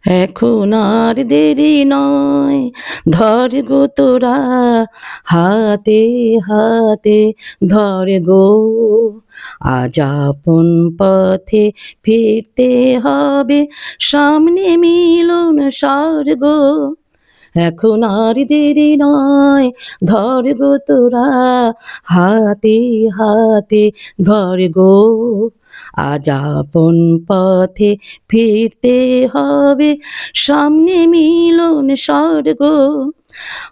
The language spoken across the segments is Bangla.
এখন আর দেরি নয়, ধর গো তোরা হাতে হাতে, ধর গো। আজ আপন পথে ফিরতে হবে, সামনে মিলন স্বর্গ। এখন আর দেরি নয়, ধর গো তোরা হাতে হাতে, ধর গো। আজ আপন পথে ফিরতে হবে, সামনে মিলন স্বর্গ।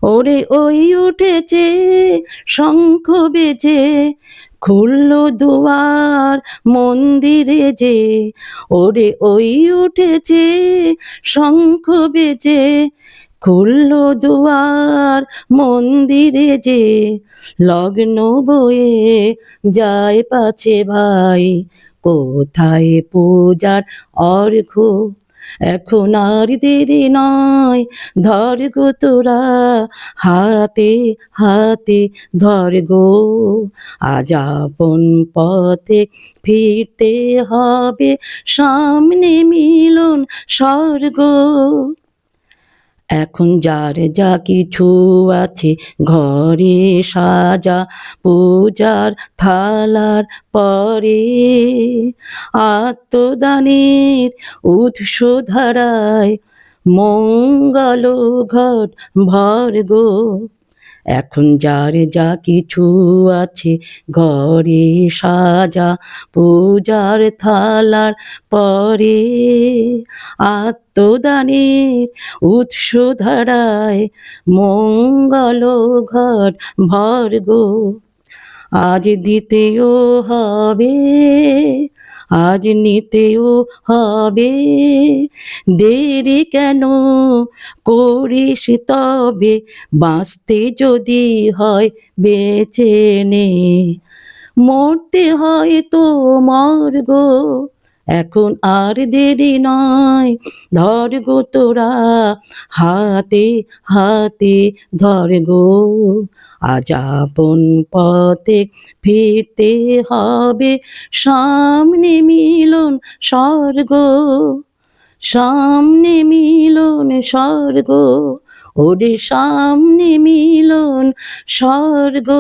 ওরে ওই উঠেছে শঙ্খ বেজে, খুললো দুয়ার মন্দিরে যে। ওরে ওই উঠেছে শঙ্খ বেজে, খুললো দুয়ার মন্দিরে যে। লগ্ন বয়ে যায় পাছে ভাই, কোথায় পূজার অর্ঘ্য। এখন আর দেরি নয়, ধর গো তোরা হাতে হাতে, ধর গো। আজ আপন পথে ফিরতে হবে, সামনে মিলন স্বর্গ। এখন যার যা কিছু আছে ঘরে সাজা, পূজার থালার পরে। আত্মদানের উৎস ধারায় মঙ্গল ঘট ভর গো। এখন যার যা কিছু আছে ঘরে সাজা, পূজার থালার পরে। আত্মদানের উৎস ধারায় মঙ্গল ঘট ভর গো। আজ দিতেও হবে, আজ নিতেও হবে, দেরি কেন করিস তবে, বাঁচতে যদি হয় বেঁচে নে। মরতে হয় তো মর গো, এখন আর দেরি নয়, ধর গো তোরা হাতে হাতে, ধর গো। আজ আপন পথে ফিরতে হবে, সামনে মিলন স্বর্গ। সামনে মিলন স্বর্গ, ওরে সামনে মিলন স্বর্গ।